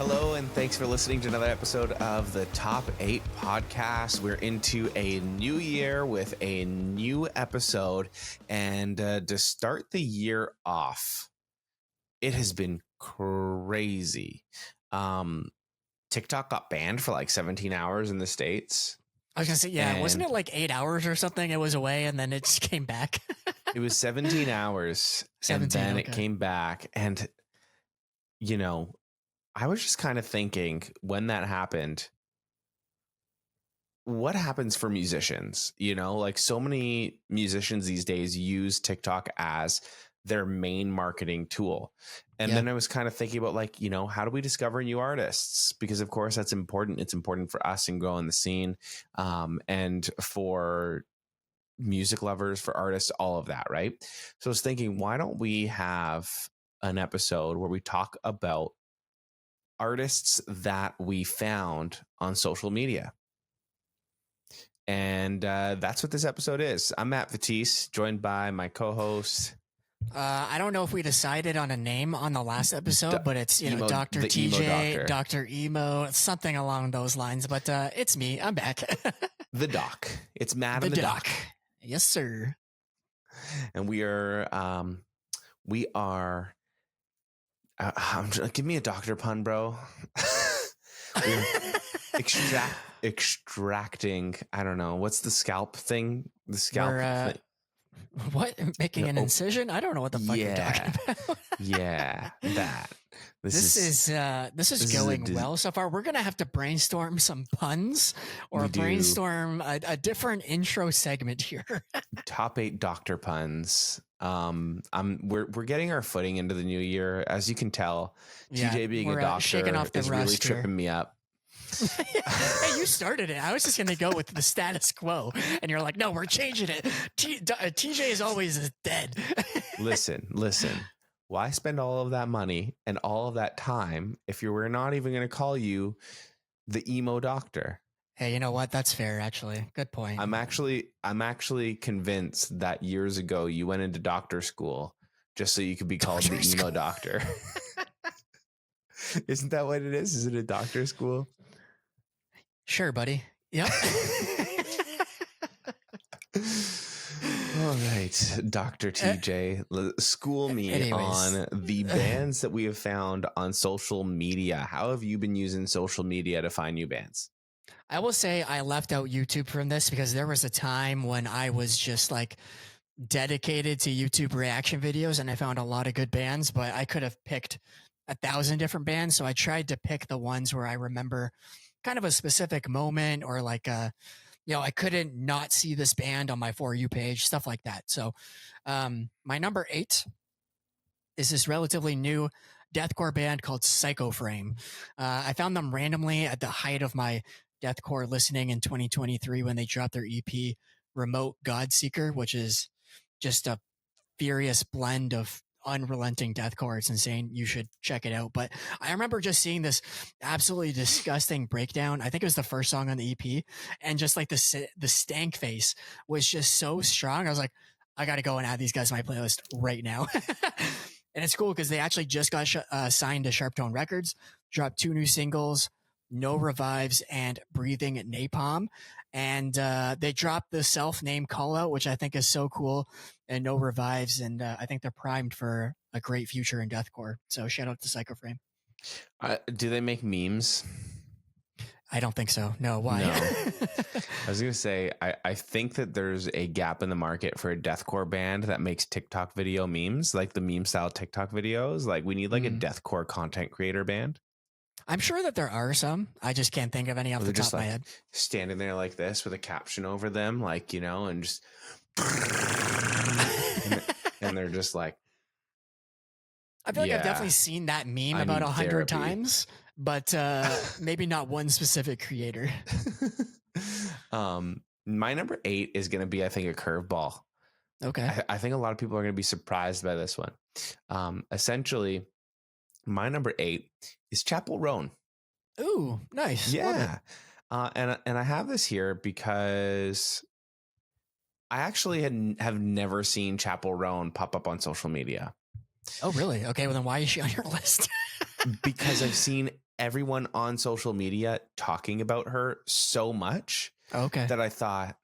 Hello, and thanks for listening to another episode of the Top 8 podcast. We're into a new year with a new episode. And to start the year off, it has been crazy. TikTok got banned for like 17 hours in the States. I was going to say, yeah, wasn't it like 8 hours or something? It was away and then it just came back. It was 17 hours 17, and then okay. it came back. And, you know, I was just kind of thinking when that happened, what happens for musicians? You know, like so many musicians these days use TikTok as their main marketing tool. And then I was kind of thinking about like, you know, how do we discover new artists? Because of course that's important. It's important for us and growing the scene, and for music lovers, for artists, all of that. Right. So I was thinking, why don't we have an episode where we talk about artists that we found on social media? And that's what this episode is. I'm Matt Fatisse, joined by my co-host. I don't know if we decided on a name on the last episode, but it's Emo, Dr. the TJ, Emo Dr. Emo, something along those lines. But it's me. I'm back. The Doc. It's Matt and the Doc. Yes, sir. And we are. Give me a doctor pun, bro. We're extracting. I don't know. What's the scalp thing? The scalp thing. What? Making an incision? I don't know what the fuck you're talking about. Yeah, that. This is going well so far. We're gonna have to brainstorm some puns or brainstorm a different intro segment here. Top 8 doctor puns. We're getting our footing into the new year, as you can tell. TJ being a doctor is really tripping me up. Hey, you started it. I was just going to go with the status quo, and you're like, no, we're changing it. TJ is always dead. Listen. Why spend all of that money and all of that time if we're not even going to call you the emo doctor? Hey, you know what? That's fair, actually. Good point. I'm actually convinced that years ago you went into doctor school just so you could be called the emo doctor. Isn't that what it is? Is it a doctor school? Sure, buddy. Yep. All right, Dr. TJ, school me on the bands that we have found on social media. How have you been using social media to find new bands? I will say I left out YouTube from this because there was a time when I was just like dedicated to YouTube reaction videos and I found a lot of good bands, but I could have picked 1,000 different bands. So I tried to pick the ones where I remember kind of a specific moment or like I couldn't not see this band on my For You page, stuff like that. So my number 8 is this relatively new deathcore band called Psychoframe. I found them randomly at the height of my deathcore listening in 2023 when they dropped their EP Remote Godseeker, which is just a furious blend of unrelenting deathcore. It's insane. You should check it out. But I remember just seeing this absolutely disgusting breakdown. I think it was the first song on the EP, and just like the stank face was just so strong. I was like, I got to go and add these guys to my playlist right now. And it's cool because they actually just got signed to Sharptone Records, dropped 2 new singles, No Revives and Breathing Napalm. And they dropped the self-named call out, which I think is so cool, and No Revives. And I think they're primed for a great future in deathcore. So shout out to Psychoframe. Do they make memes? I don't think so. No, why? No. I was going to say, I think that there's a gap in the market for a deathcore band that makes TikTok video memes, like the meme style TikTok videos. Like we need like a deathcore content creator band. I'm sure that there are some. I just can't think of any off the top of my head. Standing there like this with a caption over them, like, you know, and just and they're just like, I feel like I've definitely seen that meme about 100 times, but maybe not one specific creator. My number 8 is going to be, I think, a curveball. Okay. I think a lot of people are going to be surprised by this one. Essentially, my number 8 is Chapel Roan. Ooh, nice. Yeah. And I have this here because I actually have never seen Chapel Roan pop up on social media. Oh, really? Okay. Well, then why is she on your list? Because I've seen everyone on social media talking about her so much Okay. that I thought,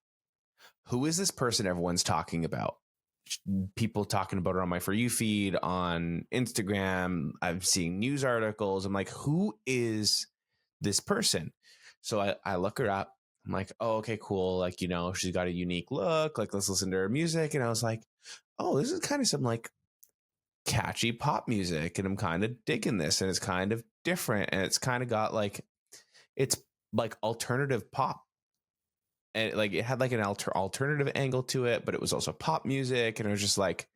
who is this person everyone's talking about? People talking about her on my For You feed, on Instagram. I'm seeing news articles. I'm like, who is this person? So I look her up. I'm like, oh, okay, cool. Like, you know, she's got a unique look. Like, let's listen to her music. And I was like, oh, this is kind of some like catchy pop music. And I'm kind of digging this. And it's kind of different. And it's kind of got like, it's like alternative pop. And like it had like an alternative angle to it, but it was also pop music. And it was just like,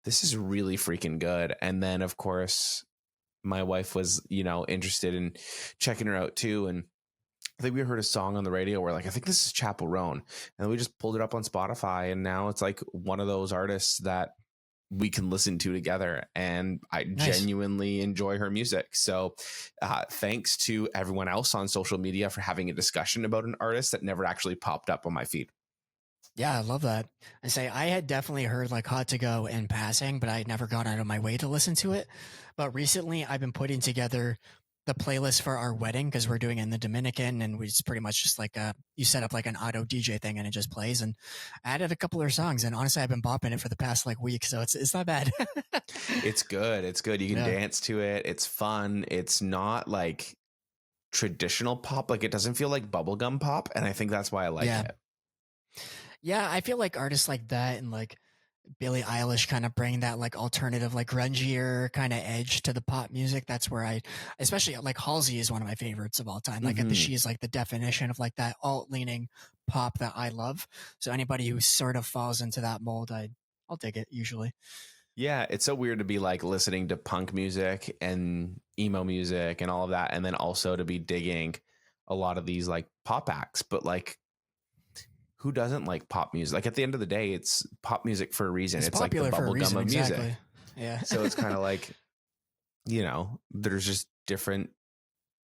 this is really freaking good. And then, of course, my wife was, you know, interested in checking her out too. And I think we heard a song on the radio where like, I think this is Chapel Roan. And we just pulled it up on Spotify. And now it's like one of those artists that we can listen to together. And I genuinely enjoy her music. So thanks to everyone else on social media for having a discussion about an artist that never actually popped up on my feed. Yeah, I love that. I had definitely heard like Hot to Go in passing, but I had never gone out of my way to listen to it. But recently I've been putting together the playlist for our wedding because we're doing it in the Dominican, and we just pretty much just like you set up like an auto DJ thing and it just plays, and I added a couple of songs, and honestly I've been bopping it for the past like week, so it's not bad. It's good. It's good. You can dance to it. It's fun. It's not like traditional pop. Like it doesn't feel like bubblegum pop. And I think that's why I like it. Yeah, I feel like artists like that and like Billie Eilish kind of bring that like alternative, like grungier kind of edge to the pop music. That's where especially like Halsey is one of my favorites of all time. Like she is like the definition of like that alt leaning pop that I love. So anybody who sort of falls into that mold, I'll dig it usually. Yeah, it's so weird to be like listening to punk music and emo music and all of that, and then also to be digging a lot of these like pop acts. But like, who doesn't like pop music? Like at the end of the day, it's pop music for a reason. It's like the bubblegum of music. Exactly. Yeah. So it's kind of like, you know, there's just different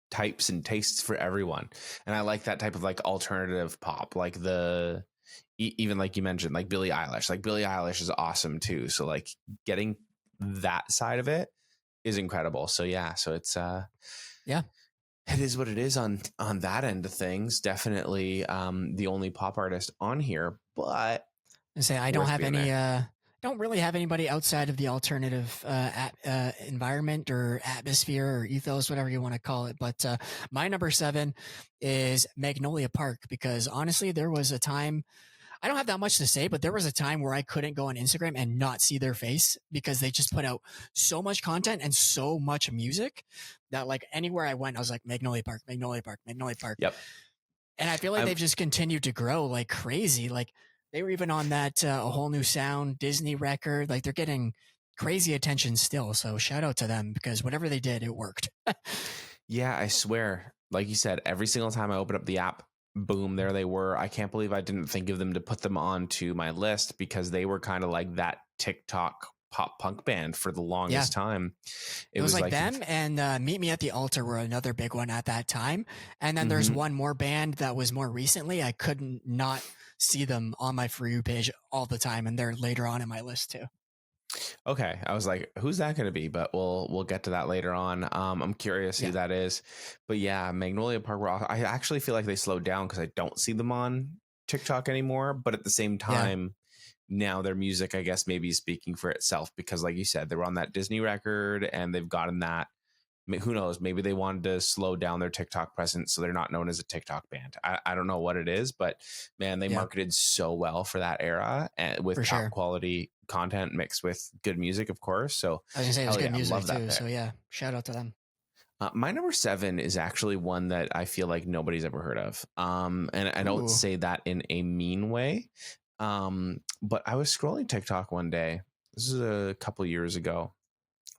types and tastes for everyone. And I like that type of like alternative pop, like even like you mentioned, like Billie Eilish. Like Billie Eilish is awesome too. So like getting that side of it is incredible. So yeah, so it's it is what it is on that end of things. Definitely the only pop artist on here, but I don't have any don't really have anybody outside of the alternative environment or atmosphere or ethos, whatever you want to call it. But my number 7 is Magnolia Park, because honestly, there was a time, I don't have that much to say, but there was a time where I couldn't go on Instagram and not see their face because they just put out so much content and so much music that like anywhere I went, I was like, Magnolia Park, Magnolia Park, Magnolia Park. Yep. And I feel like they've just continued to grow like crazy. Like they were even on that A Whole New Sound Disney record. Like they're getting crazy attention still. So shout out to them, because whatever they did, it worked. Yeah, I swear. Like you said, every single time I open up the app, boom, there they were. I can't believe I didn't think of them to put them onto my list, because they were kind of like that TikTok pop punk band for the longest time. It was like them and Meet Me at the Altar were another big one at that time. And then there's one more band that was more recently. I couldn't not see them on my For You page all the time, and they're later on in my list too. Okay, I was like, who's that going to be? But we'll get to that later on. I'm curious who that is. But yeah, Magnolia Park, I actually feel like they slowed down because I don't see them on TikTok anymore. But at the same time, now their music, I guess, maybe is speaking for itself, because like you said, they were on that Disney record and they've gotten that. Who knows? Maybe they wanted to slow down their TikTok presence so they're not known as a TikTok band. I don't know what it is, but man, they marketed so well for that era, and with top quality content mixed with good music, of course. So I was gonna say it was good music too. So yeah, shout out to them. My number 7 is actually one that I feel like nobody's ever heard of. And I don't say that in a mean way. But I was scrolling TikTok one day. This is a couple years ago.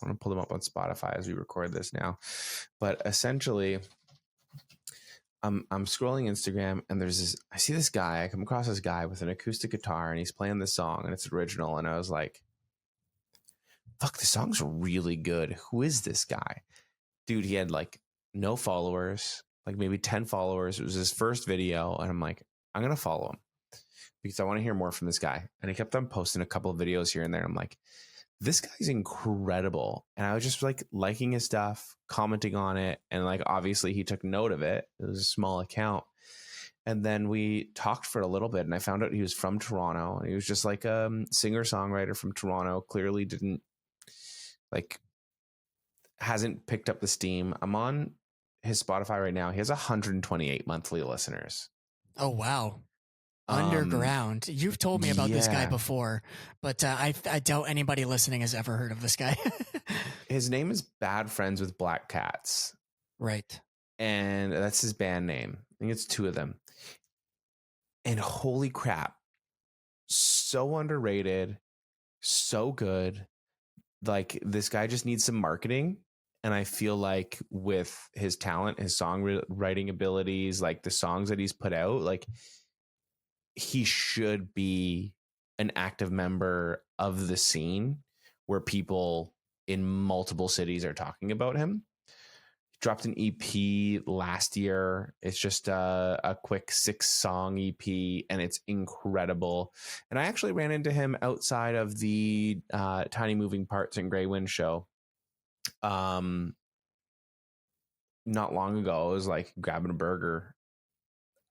I'm going to pull them up on Spotify as we record this now. But essentially, I'm scrolling Instagram, and I see this guy. I come across this guy with an acoustic guitar, and he's playing this song, and it's original. And I was like, fuck, the song's really good. Who is this guy? Dude, he had like no followers, like maybe 10 followers. It was his first video. And I'm like, I'm going to follow him because I want to hear more from this guy. And he kept on posting a couple of videos here and there. I'm like, this guy's incredible. And I was just like liking his stuff, commenting on it. And like, obviously he took note of it. It was a small account. And then we talked for a little bit and I found out he was from Toronto and he was just like a singer songwriter from Toronto. Clearly didn't like, hasn't picked up the steam. I'm on his Spotify right now. He has 128 monthly listeners. Oh, wow. Underground. You've told me about this guy before, but I doubt anybody listening has ever heard of this guy. His name is Bad Friends with Black Cats. Right. And that's his band name. I think it's 2 of them. And holy crap, so underrated, so good. Like, this guy just needs some marketing. And I feel like with his talent, his songwriting abilities, like the songs that he's put out, like he should be an active member of the scene where people in multiple cities are talking about him. He dropped an EP last year. It's just a quick 6-song EP and it's incredible. And I actually ran into him outside of the Tiny Moving Parts and Grey Wind show. Not long ago. I was like grabbing a burger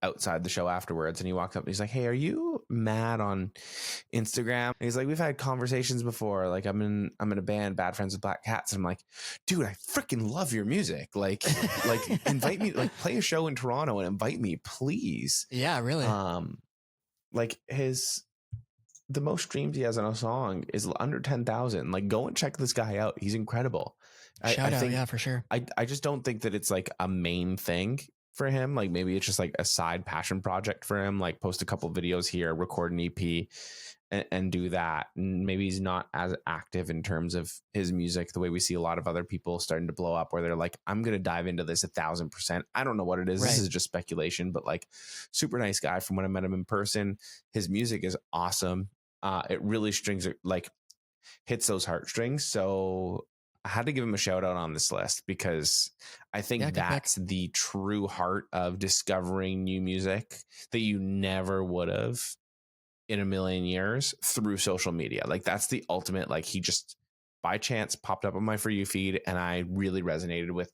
outside the show afterwards and he walked up and he's like, "Hey, are you mad on Instagram?" And he's like, "We've had conversations before. Like, I'm in a band, Bad Friends with Black Cats." And I'm like, "Dude, I freaking love your music. Like invite me, like play a show in Toronto and invite me, please." Yeah, really. Like the most streams he has on a song is under 10,000. Like, go and check this guy out. He's incredible. Shout out, yeah, for sure. I just don't think that it's like a main thing for him. Like, maybe it's just like a side passion project for him, like post a couple videos here, record an EP and do that. And maybe he's not as active in terms of his music the way we see a lot of other people starting to blow up where they're like, "I'm going to dive into this 1,000%. I don't know what it is. Right. This is just speculation, but like, super nice guy from when I met him in person. His music is awesome. It really hits those heartstrings. So I had to give him a shout out on this list because I think that's the true heart of discovering new music that you never would have in a million years through social media. Like, that's the ultimate, like, he just by chance popped up on my For You feed and I really resonated with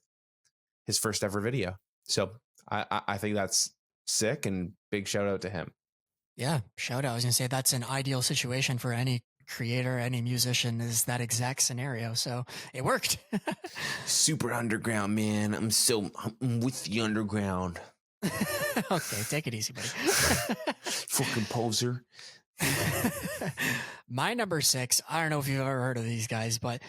his first ever video. So I think that's sick and big shout out to him. Yeah, shout out. I was gonna say that's an ideal situation for any creator, any musician, is that exact scenario. So it worked. Super underground, man. I'm with the underground. Okay, take it easy, buddy. Fucking poser. My number 6, I don't know if you've ever heard of these guys, but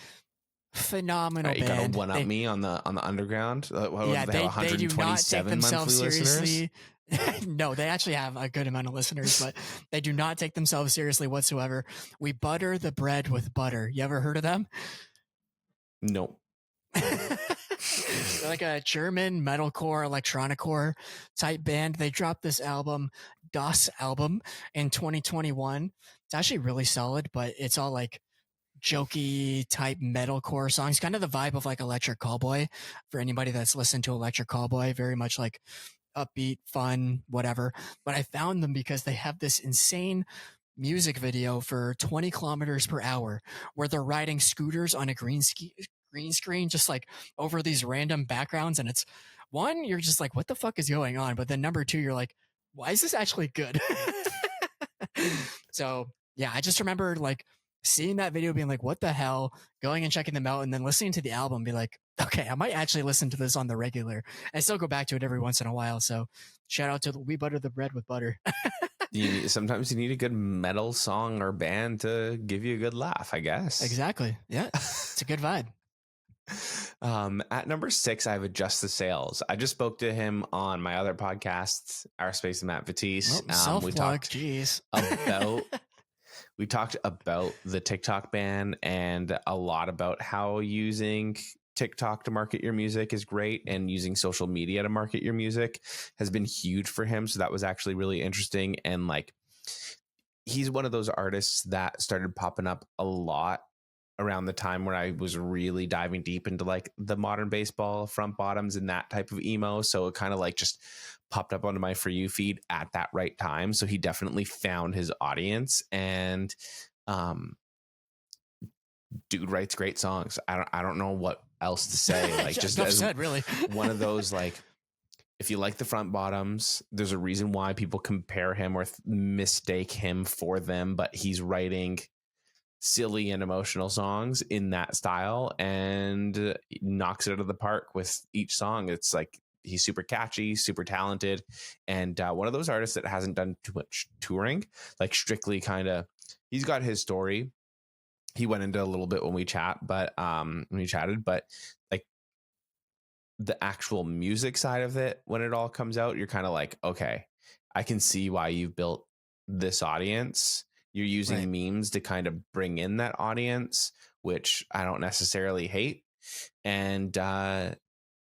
phenomenal band. You gotta one up me on the underground. Yeah, they do not take themselves seriously. No, they actually have a good amount of listeners, but they do not take themselves seriously whatsoever. We butter the bread with butter. You ever heard of them? Nope. They're like a German metalcore, electronicore type band. They dropped this album, Das album, in 2021. It's actually really solid, but it's all like jokey type metalcore songs, kind of the vibe of like Electric Callboy. For anybody that's listened to Electric Callboy, very much like upbeat, fun, whatever. But I found them because they have this insane music video for 20 kilometers per hour where they're riding scooters on a green screen, just like over these random backgrounds. And it's one, you're just like, what the fuck is going on? But then number 2, you're like, why is this actually good? So yeah, I just remember like seeing that video being like, what the hell, going and checking them out, and then listening to the album, be like, okay, I might actually listen to this on the regular. I still go back to it every once in a while. So shout out to We Butter the Bread with Butter. Sometimes you need a good metal song or band to give you a good laugh, I guess. Exactly. Yeah. It's a good vibe. At number 6, I have Adjust the Sails. I just spoke to him on my other podcast, OurSpace and Matt Batiste. We talked about the TikTok ban and a lot about how using TikTok to market your music is great, and using social media to market your music has been huge for him. So that was actually really interesting. And like, he's one of those artists that started popping up a lot around the time where I was really diving deep into like the modern baseball front bottoms and that type of emo. So it kind of like just popped up onto my For You feed at that right time. So he definitely found his audience, and dude writes great songs. I don't know what else to say. Like, just Enough as said, really. one of those, like, if you like the front bottoms, there's a reason why people compare him or mistake him for them, but he's writing silly and emotional songs in that style and knocks it out of the park with each song. It's like he's super catchy, super talented, and one of those artists that hasn't done too much touring, like strictly kind of, he's got his story. He went into a little bit when we chatted, but like the actual music side of it, when it all comes out, you're kind of like, okay, I can see why you've built this audience. You're using memes to kind of bring in that audience, which I don't necessarily hate. And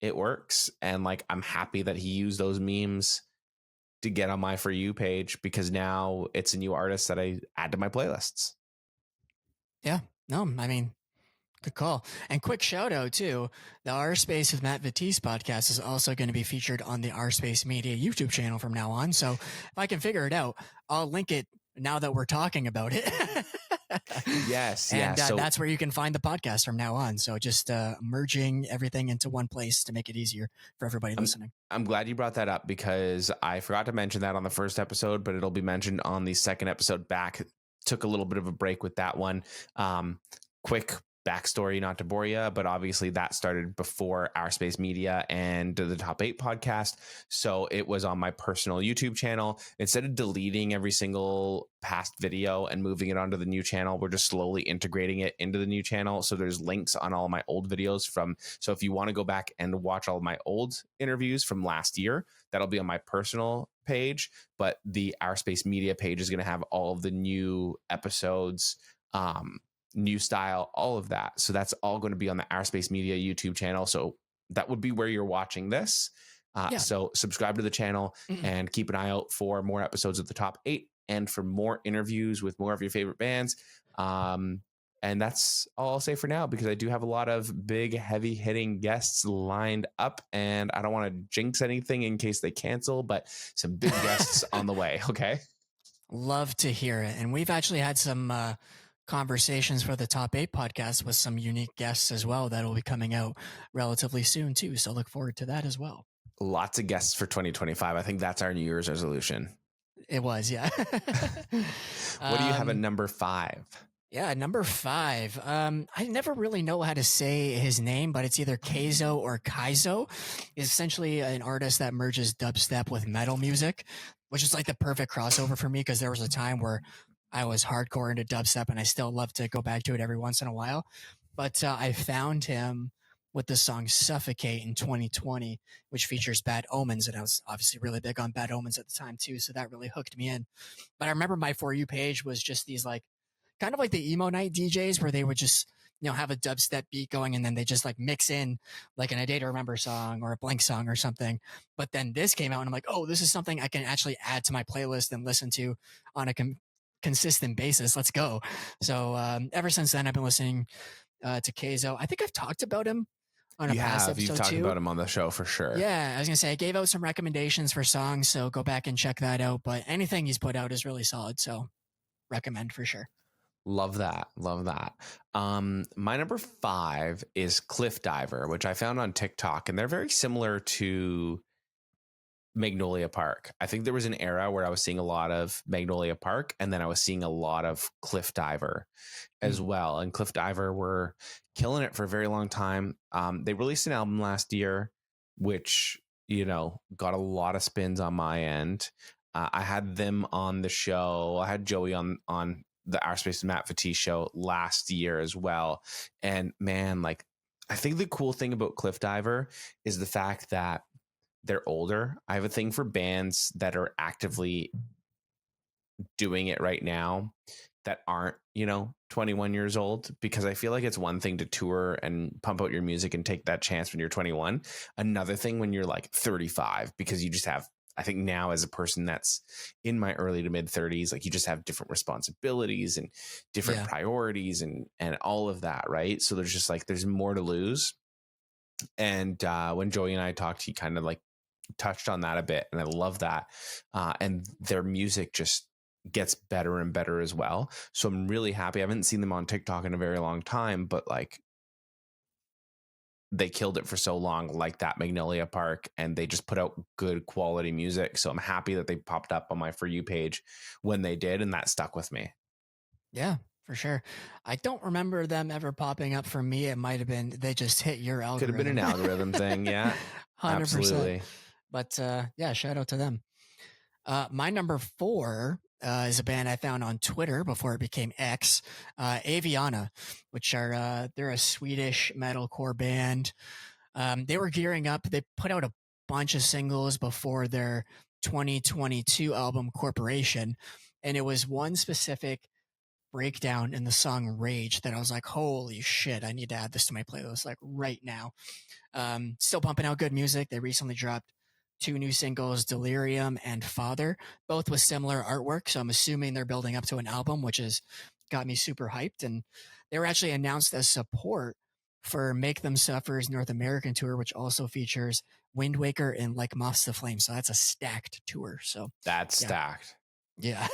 it works. And like, I'm happy that he used those memes to get on my For You page, because now it's a new artist that I add to my playlists. Yeah. No, I mean, good call. And quick shout out too. The OurSpace with Matt Vitisse podcast is also going to be featured on the OurSpace Media YouTube channel from now on. So if I can figure it out, I'll link it now that we're talking about it. Yes. And yeah. So that's where you can find the podcast from now on. So just merging everything into one place to make it easier for everybody listening. I'm glad you brought that up, because I forgot to mention that on the first episode, but it'll be mentioned on the second episode back. Took a little bit of a break with that one. Quick backstory, not to bore you, but obviously that started before OurSpace Media and the Top 8 podcast. So it was on my personal YouTube channel. Instead of deleting every single past video and moving it onto the new channel, we're just slowly integrating it into the new channel. So there's links on all my old videos so if you want to go back and watch all of my old interviews from last year, that'll be on my personal page. But the OurSpace Media page is going to have all of the new episodes, new style, all of that. So that's all going to be on the OurSpace Media YouTube channel. So that would be where you're watching this. So subscribe to the channel and keep an eye out for more episodes of the Top 8 and for more interviews with more of your favorite bands. And that's all I'll say for now, because I do have a lot of big, heavy hitting guests lined up, and I don't want to jinx anything in case they cancel, but some big guests on the way. Okay. Love to hear it. And we've actually had some conversations for the Top 8 podcast with some unique guests as well that'll be coming out relatively soon too. So look forward to that as well. Lots of guests for 2025. I think that's our New Year's resolution. It was, yeah. What do you have at number 5? Yeah, number 5. I never really know how to say his name, but it's either Keizo or Kaizo. He's essentially an artist that merges dubstep with metal music, which is like the perfect crossover for me, because there was a time where I was hardcore into dubstep and I still love to go back to it every once in a while. But I found him with the song Suffocate in 2020, which features Bad Omens. And I was obviously really big on Bad Omens at the time too. So that really hooked me in. But I remember my For You page was just these like, kind of like the emo night DJs where they would just, have a dubstep beat going and then they just like mix in like an A Day to Remember song or a Blank song or something. But then this came out and I'm like, oh, this is something I can actually add to my playlist and listen to on a consistent basis. Let's go. So ever since then, I've been listening to Keizo. I think I've talked about him on a past episode. You've talked about him on the show for sure. Yeah, I was gonna say I gave out some recommendations for songs, so go back and check that out. But anything he's put out is really solid, so recommend for sure. Love that. My number 5 is Cliff Diver, which I found on TikTok, and they're very similar to Magnolia Park. I think there was an era where I was seeing a lot of Magnolia Park, and then I was seeing a lot of Cliff Diver as well. And Cliff Diver were killing it for a very long time. They released an album last year, which, got a lot of spins on my end. I had them on the show. I had Joey on the OurSpace Matt Fatih show last year as well. And man, like, I think the cool thing about Cliff Diver is the fact that they're older. I have a thing for bands that are actively doing it right now that aren't, 21 years old, because I feel like it's one thing to tour and pump out your music and take that chance when you're 21. Another thing when you're like 35, because you just have, I think now as a person that's in my early to mid 30s, like you just have different responsibilities and different priorities and all of that. Right. So there's just like, there's more to lose. And when Joey and I talked, he kind of like touched on that a bit. And I love that. And their music just gets better and better as well. So I'm really happy. I haven't seen them on TikTok in a very long time, but like they killed it for so long, like that Magnolia Park, and they just put out good quality music. So I'm happy that they popped up on my For You page when they did, and that stuck with me. Yeah, for sure. I don't remember them ever popping up for me. It might have been they just hit your algorithm. Could have been an algorithm thing. Yeah, 100%. Absolutely. But yeah, shout out to them. My number 4 is a band I found on Twitter before it became X, Aviana, which are they're a Swedish metalcore band. They were gearing up. They put out a bunch of singles before their 2022 album Corporation, and it was one specific breakdown in the song Rage that I was like, holy shit, I need to add this to my playlist like right now. Still pumping out good music. They recently dropped 2 new singles, Delirium and Father, both with similar artwork. So I'm assuming they're building up to an album, which has got me super hyped. And they were actually announced as support for Make Them Suffer's North American tour, which also features Wind Waker and Like Moths to Flame. So that's a stacked tour. So that's stacked. Yeah.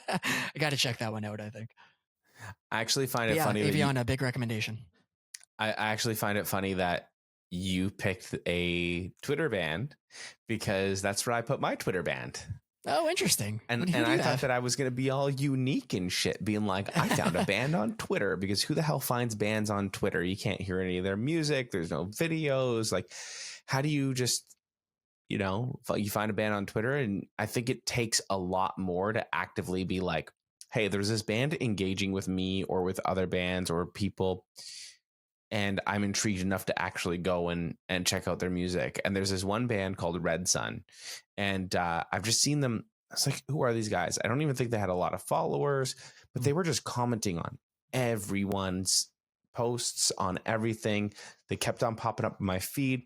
I got to check that one out, I think. I actually find it funny. Aviana, big recommendation. I actually find it funny that you picked a Twitter band because that's where I put my Twitter band. Oh, interesting. And I thought that I was going to be all unique and shit, being like, I found a band on Twitter, because who the hell finds bands on Twitter? You can't hear any of their music. There's no videos. Like, how do you just, you know, you find a band on Twitter? And I think it takes a lot more to actively be like, hey, there's this band engaging with me or with other bands or people, and I'm intrigued enough to actually go and check out their music. And there's this one band called Red Sun, and I've just seen them. I was like, who are these guys? I don't even think they had a lot of followers, but they were just commenting on everyone's posts, on everything. They kept on popping up in my feed.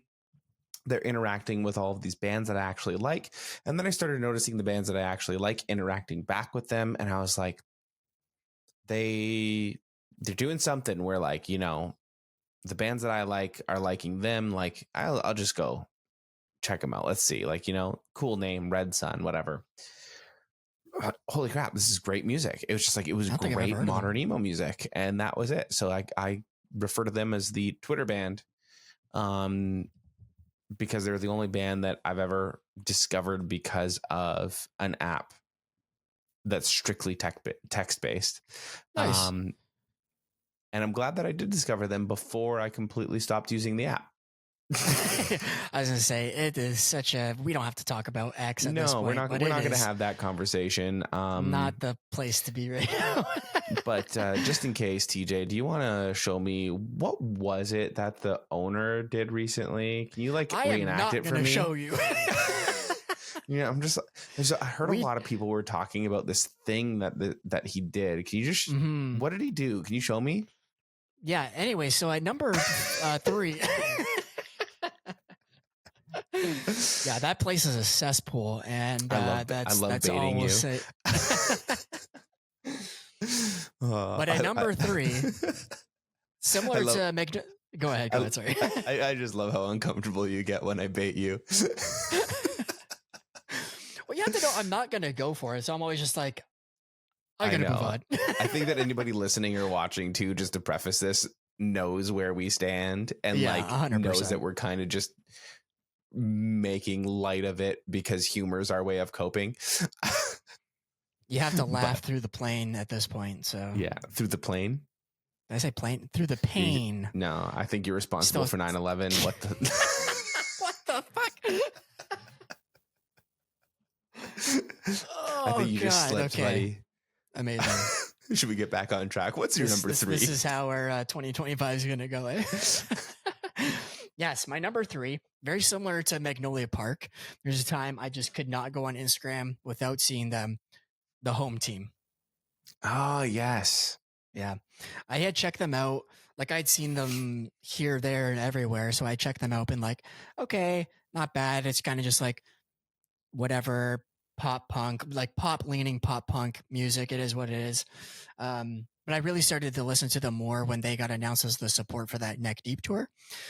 They're interacting with all of these bands that I actually like. And then I started noticing the bands that I actually like interacting back with them. And I was like, they're doing something where, like, you know, the bands that I like are liking them. Like, I'll just go check them out. Let's see, like, you know, cool name, Red Sun, whatever. Holy crap, this is great music. It was just like, it was great modern emo music. And that was it. So I refer to them as the Twitter band. Because they're the only band that I've ever discovered because of an app that's strictly text-based. Nice. And I'm glad that I did discover them before I completely stopped using the app. I was going to say, it is such a, we don't have to talk about X at this point. We're not going to have that conversation. Not the place to be right now. But just in case, TJ, do you want to show me what was it that the owner did recently? Can you like reenact it for me? Show you. Yeah, I heard a lot of people were talking about this thing that he did. Can you just, what did he do? Can you show me? Yeah. Anyway, so at number 3, yeah, that place is a cesspool, and I love baiting you. But at number 3, similar to go ahead. Sorry. I just love how uncomfortable you get when I bait you. Well, you have to know I'm not going to go for it, so I'm always just like, I'm going to move on. I think that anybody listening or watching too, just to preface this, knows where we stand, and like 100%. Knows that we're kind of just making light of it because humor is our way of coping. You have to laugh through the plane at this point. So yeah, through the plane. Did I say plane? Through the pain. No, I think you're responsible for 9/11. What the? What the fuck? I think you just slipped, buddy. Amazing. Should we get back on track? What's your number 3? This is how our 2025 is going to go. Yes, my number 3, very similar to Magnolia Park. There's a time I just could not go on Instagram without seeing them. The Home Team. Oh, yes. Yeah. I had checked them out. Like, I'd seen them here, there, and everywhere. So I checked them out and like, okay, not bad. It's kind of just like whatever pop punk, like pop leaning pop punk music. It is what it is. But I really started to listen to them more when they got announced as the support for that Neck Deep tour.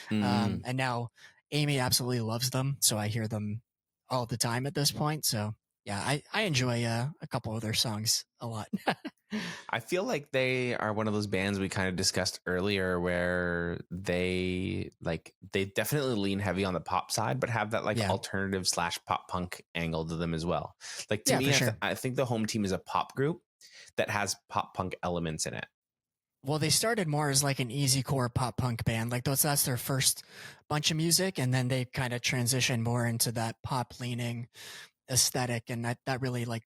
And now Amy absolutely loves them. So I hear them all the time at this point. So Yeah, I enjoy a couple of their songs a lot. I feel like they are one of those bands we kind of discussed earlier where they definitely lean heavy on the pop side, but have that like Yeah. alternative slash pop punk angle to them as well. Like to Yeah, for me, sure. I think the Home Team is a pop group that has pop punk elements in it. Well, they started more as like an easy core pop punk band. Like that's their first bunch of music, and then they kind of transitioned more into that pop leaning aesthetic, and that really like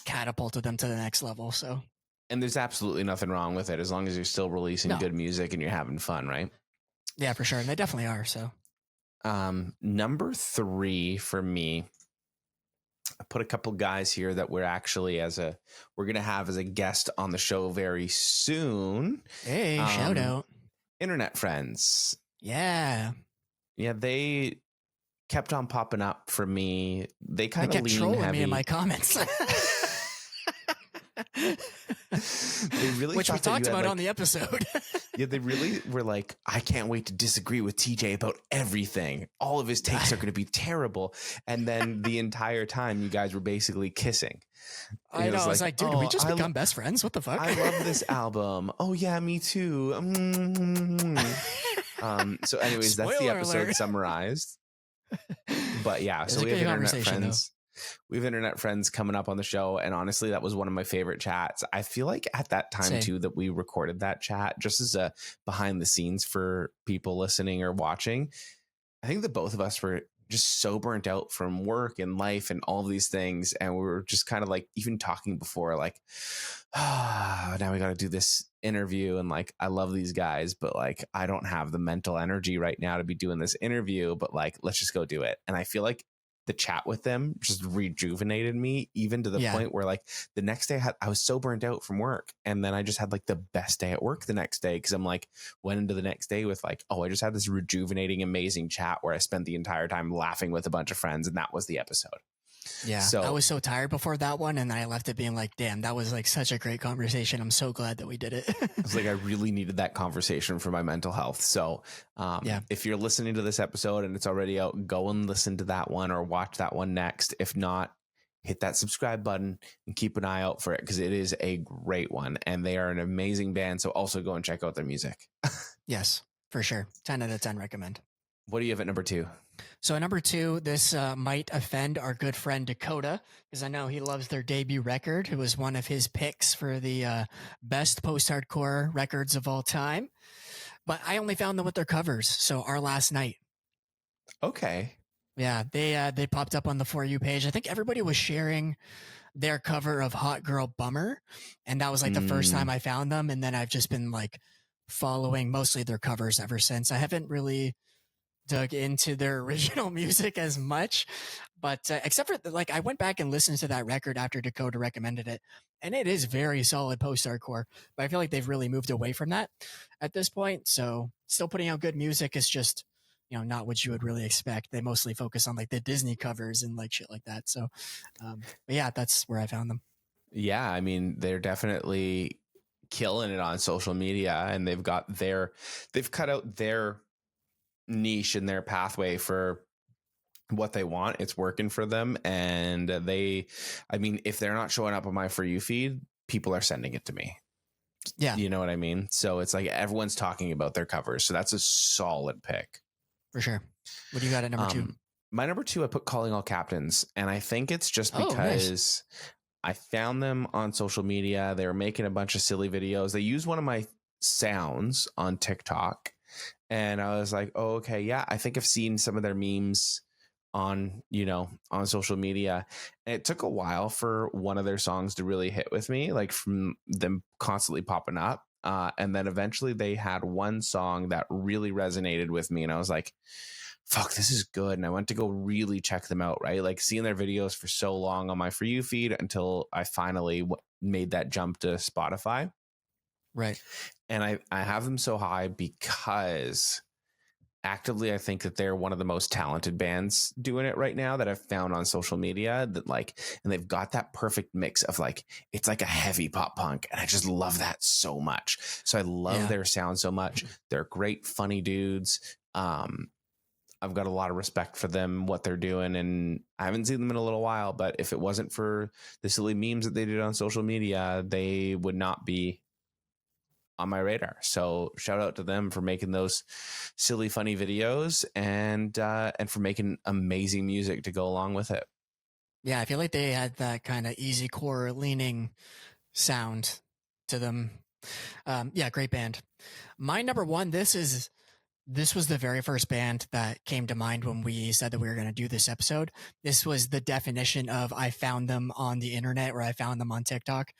catapulted them to the next level. So And there's absolutely nothing wrong with it as long as you're still releasing no, good music and you're having fun, right? yeah, for sure, and they definitely are. So Number 3 for me, I put a couple guys here that we're actually we're gonna have as a guest on the show very soon. hey, shout out, Internet friends. yeah. Yeah, they kept on popping up for me. They They kind of kept lean trolling heavy. me in my comments. They really which we thought that talked you had, about like, on the episode. yeah, they really were like, I can't wait to disagree with TJ about everything. All of his takes are going to be terrible. And then the entire time, you guys were basically kissing. I know. I was like, dude, did we just become best friends? What the fuck? I love this album. Oh yeah, me too. So anyways, that's the Spoiler episode alert. summarized. But yeah, It's so a we have good internet conversation, friends. We have internet friends coming up on the show, and honestly, that was one of my favorite chats. I feel like at that time Same. too that we recorded that chat just as a behind the scenes for people listening or watching. I think that both of us were just so burnt out from work and life and all of these things, and we were just kind of like even talking before, like, now we got to do this interview, and like I love these guys, but like I don't have the mental energy right now to be doing this interview, but like let's just go do it. And I feel like the chat with them just rejuvenated me, even to the point where like the next day I was so burnt out from work, and then I just had like the best day at work the next day because I'm like went into the next day with like, oh, I just had this rejuvenating amazing chat where I spent the entire time laughing with a bunch of friends, and that was the episode. Yeah, so I was so tired before that one, and I left it being like, damn, that was like such a great conversation. I'm so glad that we did it. I was like, I really needed that conversation for my mental health. So if you're listening to this episode and it's already out, go and listen to that one or watch that one next. If not, hit that subscribe button and keep an eye out for it because it is a great one, and they are an amazing band. So also go and check out their music. Yes, for sure. 10 out of 10 recommend. What do you have at number 2? So at number 2, this might offend our good friend Dakota, because I know he loves their debut record. It was one of his picks for the best post-hardcore records of all time. But I only found them with their covers. So Our Last Night. Okay. Yeah, they popped up on the For You page. I think everybody was sharing their cover of Hot Girl Bummer. And that was like the first time I found them. And then I've just been like following mostly their covers ever since. I haven't really dug into their original music as much, but except for like I went back and listened to that record after Dakota recommended it, and it is very solid post-hardcore, but I feel like they've really moved away from that at this point. So still putting out good music, is just, you know, not what you would really expect. They mostly focus on like the Disney covers and like shit like that. So but yeah, that's where I found them. Yeah, I mean, they're definitely killing it on social media, and they've cut out their niche and their pathway for what they want. It's working for them, and I mean, if they're not showing up on my For You feed, people are sending it to me. Yeah, you know what I mean? So it's like everyone's talking about their covers, so that's a solid pick for sure. What do you got at number 2? My number 2, I put Calling All Captains, and I think it's just because nice. I found them on social media. They were making a bunch of silly videos. They used one of my sounds on TikTok, and I was like, oh, okay, yeah, I think I've seen some of their memes on social media. And it took a while for one of their songs to really hit with me, like from them constantly popping up. And then eventually they had one song that really resonated with me. And I was like, fuck, this is good. And I went to go really check them out, right? Like seeing their videos for so long on my For You feed until I finally made that jump to Spotify. Right. And I have them so high because actively I think that they're one of the most talented bands doing it right now that I've found on social media, that like, and they've got that perfect mix of like, it's like a heavy pop punk, and I just love that so much. So I love their sound so much. They're great, funny dudes. I've got a lot of respect for them, what they're doing, and I haven't seen them in a little while. But if it wasn't for the silly memes that they did on social media, they would not be on my radar. So shout out to them for making those silly, funny videos and for making amazing music to go along with it. Yeah, I feel like they had that kind of easy core leaning sound to them. Yeah, great band. My number one, this was the very first band that came to mind when we said that we were going to do this episode. This was the definition of I found them on the internet, or I found them on TikTok,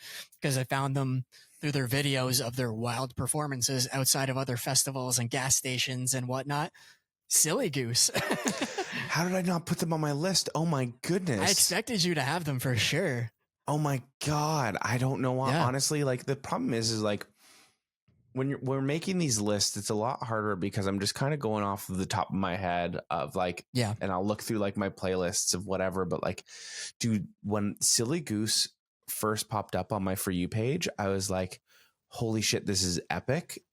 because I found them through their videos of their wild performances outside of other festivals and gas stations and whatnot. Silly Goose. How did I not put them on my list? Oh my goodness. I expected you to have them for sure. Oh my God. I don't know why. Yeah. Honestly, like the problem is like when we're making these lists, it's a lot harder because I'm just kind of going off of the top of my head of like, Yeah. and I'll look through like my playlists of whatever. But like, dude, when Silly Goose first popped up on my For You page, I was like, holy shit, this is epic.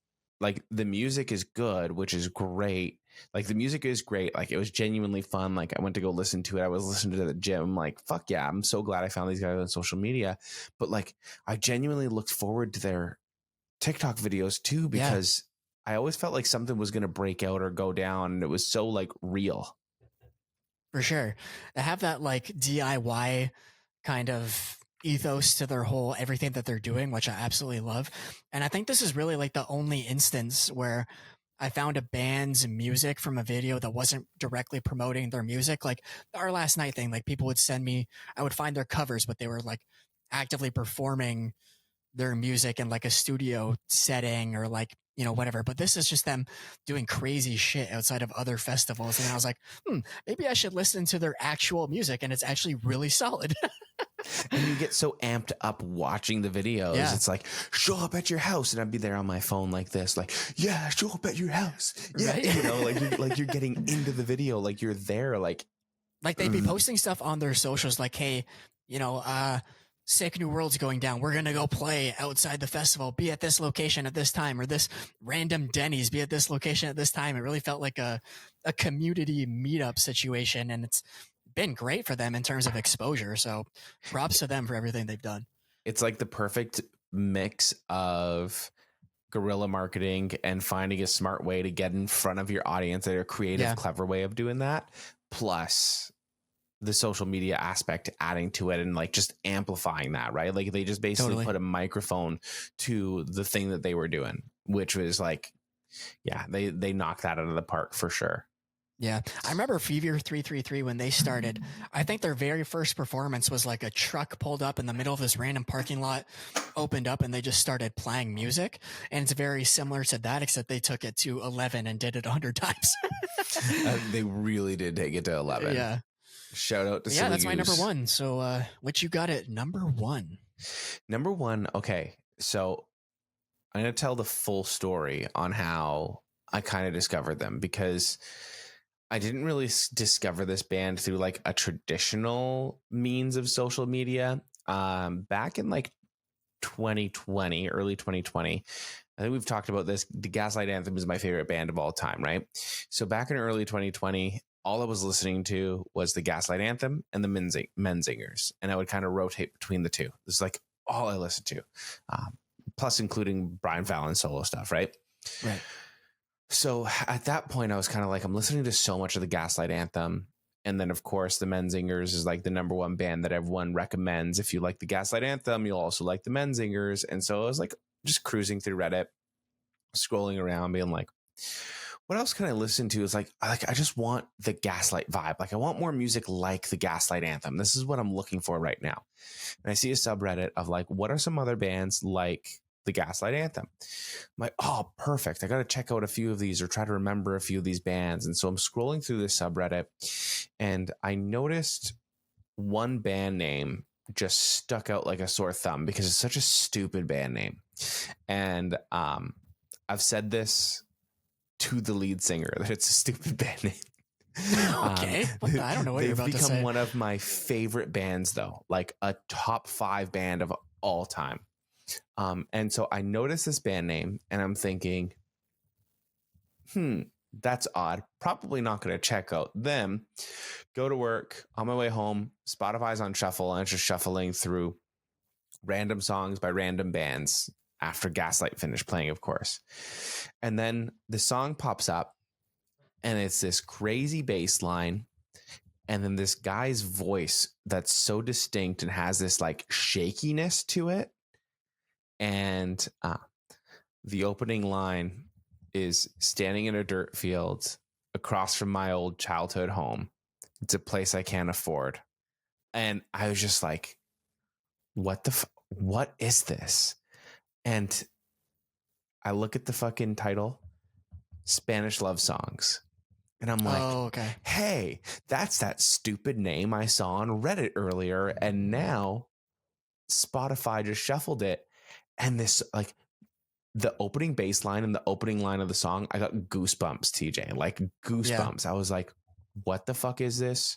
Like the music is good, which is great. Like the music is great. Like it was genuinely fun. Like I went to go listen to it. I was listening to it at the gym. I'm like, fuck yeah. I'm so glad I found these guys on social media. But like I genuinely looked forward to their TikTok videos too, because I always felt like something was going to break out or go down. And it was so like real. For sure. They have that like DIY kind of ethos to their whole everything that they're doing, which I absolutely love. And I think this is really like the only instance where I found a band's music from a video that wasn't directly promoting their music. Like our last night thing, like people would send me, I would find their covers, but they were like actively performing their music in like a studio setting or like, you know, whatever. But this is just them doing crazy shit outside of other festivals. And I was like, maybe I should listen to their actual music. And it's actually really solid. And you get so amped up watching the videos. Yeah. It's like, show up at your house. And I'd be there on my phone like this, like, yeah, show up at your house. Yeah. Right? You know, like you're getting into the video, like you're there, like they'd be posting stuff on their socials like, hey, you know, Sick New World's going down. We're going to go play outside the festival, be at this location at this time, or this random Denny's, be at this location at this time. It really felt like a community meetup situation. And it's been great for them in terms of exposure. So props to them for everything they've done. it's like the perfect mix of guerrilla marketing and finding a smart way to get in front of your audience, a creative, clever way of doing that, plus the social media aspect adding to it and like just amplifying that, right? Like they just basically put a microphone to the thing that they were doing, which was like, yeah, they knocked that out of the park for sure. Yeah. I remember Fever 333 when they started. I think their very first performance was like a truck pulled up in the middle of this random parking lot, opened up, and they just started playing music. And it's very similar to that, except they took it to 11 and did it 100 times. They really did take it to 11. Yeah. Shout out to Yeah, that's my number one. So what you got at number one? Number one. Okay. So I'm going to tell the full story on how I kind of discovered them, because I didn't really discover this band through like a traditional means of social media. Back in like 2020, early 2020, I think we've talked about this. The Gaslight Anthem is my favorite band of all time, right? So back in early 2020, all I was listening to was the Gaslight Anthem and the Menzingers, and I would kind of rotate between the two. This is like all I listened to, plus including Brian Fallon's solo stuff, right? Right. So at that point, I was kind of like, I'm listening to so much of the Gaslight Anthem. And then, of course, the Menzingers is like the number one band that everyone recommends. If you like the Gaslight Anthem, you'll also like the Menzingers. And so I was like just cruising through Reddit, scrolling around, being like, what else can I listen to? It's like I just want the Gaslight vibe. Like I want more music like the Gaslight Anthem. This is what I'm looking for right now. And I see a subreddit of like, what are some other bands like the Gaslight Anthem? I'm like, oh, perfect. I got to check out a few of these or try to remember a few of these bands. And so I'm scrolling through this subreddit and I noticed one band name just stuck out like a sore thumb because it's such a stupid band name. And I've said this to the lead singer that it's a stupid band name. Okay. I don't know what you're about to say. They've become one of my favorite bands though, like a top 5 band of all time. And so I noticed this band name and I'm thinking, That's odd. Probably not going to check out them. Go to work. On my way home, Spotify's on shuffle, and it's just shuffling through random songs by random bands after Gaslight finished playing, of course. And then the song pops up, and it's this crazy bass line, and then this guy's voice that's so distinct and has this like shakiness to it. And the opening line is, standing in a dirt field across from my old childhood home. It's a place I can't afford. And I was just like, what is this? And I look at the fucking title, Spanish Love Songs. And I'm like, Oh, okay. Hey, that's that stupid name I saw on Reddit earlier. And now Spotify just shuffled it. And this, like, the opening bass line and the opening line of the song, I got goosebumps, TJ, like goosebumps. I was like, what the fuck is this?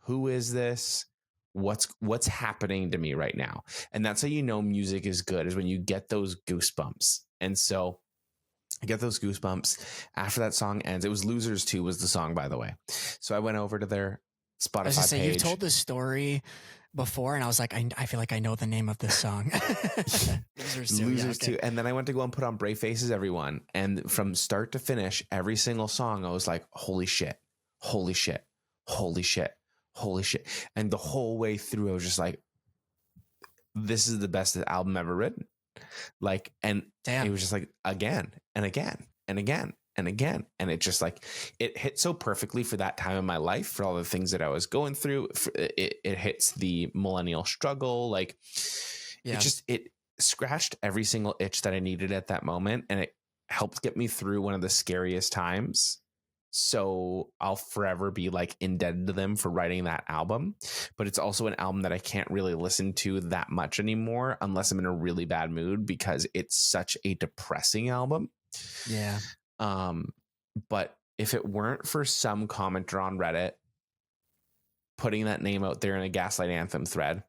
Who is this? What's happening to me right now? And that's how you know music is good, is when you get those goosebumps. And so I get those goosebumps after that song ends. It was Losers 2 was the song, by the way. So I went over to their Spotify page. You've told this story before, and I was like, I feel like I know the name of this song. Losers 2. And then I went to go and put on Brave Faces, Everyone. And from start to finish, every single song, I was like, holy shit, holy shit, holy shit, holy shit. And the whole way through, I was just like, this is the best album ever written. Like, and Damn. It was just like again and again and again and again. And it just like, it hit so perfectly for that time in my life, for all the things that I was going through. It hits the millennial struggle. Like, it scratched every single itch that I needed at that moment. And it helped get me through one of the scariest times. So I'll forever be like indebted to them for writing that album. But it's also an album that I can't really listen to that much anymore unless I'm in a really bad mood, because it's such a depressing album. Yeah. But if it weren't for some commenter on Reddit putting that name out there in a Gaslight Anthem thread,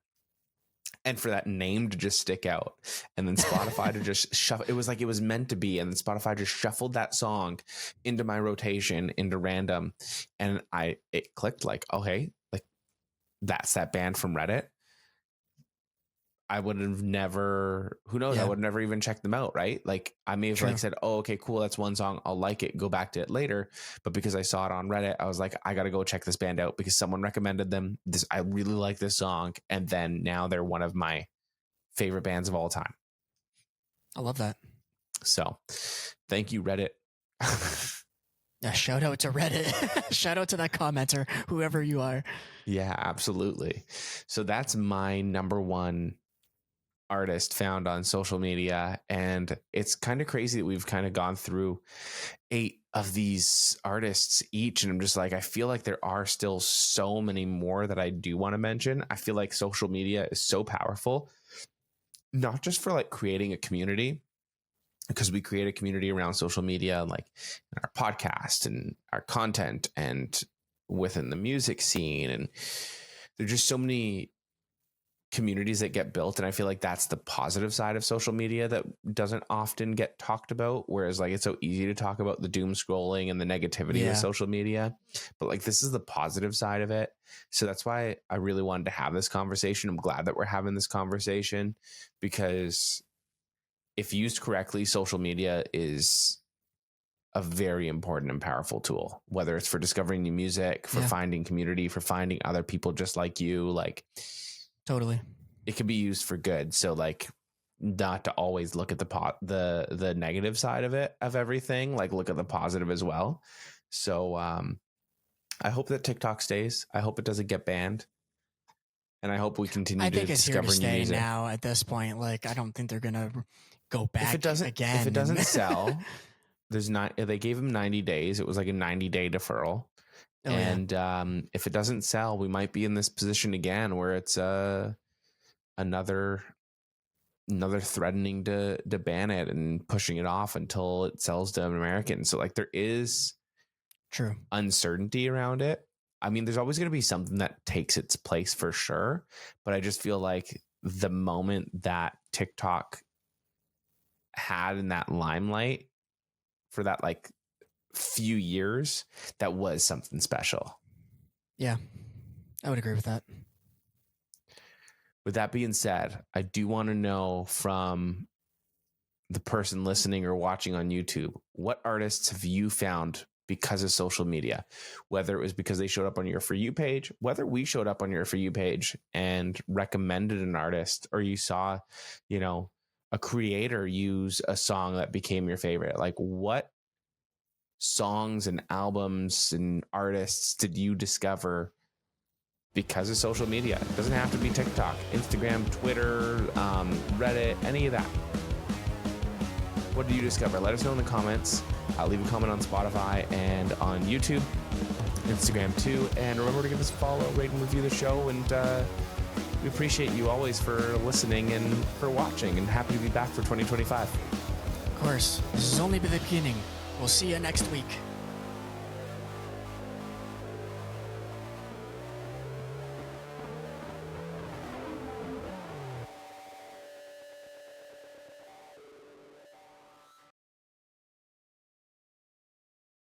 and for that name to just stick out, and then Spotify to just shuffle, it was like it was meant to be. And then Spotify just shuffled that song into my rotation, into random. And it clicked like, oh, hey, like that's that band from Reddit. I would have never, who knows? I would have never even checked them out. Right. Like I may have like said, oh, okay, cool. That's one song. I'll like it. Go back to it later. But because I saw it on Reddit, I was like, I got to go check this band out because someone recommended them. I really like this song. And then now they're one of my favorite bands of all time. I love that. So thank you, Reddit. Yeah, shout out to Reddit. Shout out to that commenter, whoever you are. Yeah, absolutely. So that's my number one artist found on social media. And it's kind of crazy that we've kind of gone through 8 of these artists each. And I'm just like, I feel like there are still so many more that I do want to mention. I feel like social media is so powerful, not just for like creating a community, because we create a community around social media, like our podcast and our content and within the music scene. And there's just so many communities that get built. And I feel like that's the positive side of social media that doesn't often get talked about. Whereas like, it's so easy to talk about the doom scrolling and the negativity of social media, but like, this is the positive side of it. So that's why I really wanted to have this conversation. I'm glad that we're having this conversation, because if used correctly, social media is a very important and powerful tool, whether it's for discovering new music, for finding community, for finding other people just like you. Like, totally, it can be used for good. So like, not to always look at the negative side of it, of everything, like look at the positive as well. So I hope that TikTok stays. I hope it doesn't get banned. And I hope we continue to discover new music. Now at this point, like, I don't think they're going to go back if it doesn't sell, they gave him 90 days. It was like a 90-day deferral. If it doesn't sell, we might be in this position again where it's another threatening to ban it and pushing it off until it sells to an American. So like, there is uncertainty around it. I mean, there's always going to be something that takes its place for sure. But I just feel like the moment that TikTok had in that limelight for that like few years that was something special. Yeah, I would agree with that. With that being said, I do want to know from the person listening or watching on YouTube, what artists have you found because of social media? Whether it was because they showed up on your For You page, whether we showed up on your For You page and recommended an artist, or you saw, you know, a creator use a song that became your favorite. Like, what songs and albums and artists did you discover because of social media? It doesn't have to be TikTok, Instagram, Twitter, Reddit, any of that. What did you discover? Let us know in the comments. Leave a comment on Spotify and on YouTube, Instagram too. And remember to give us a follow, rate, and review the show. And we appreciate you always for listening and for watching, and happy to be back for 2025. Of course, this has only been the beginning. We'll see you next week.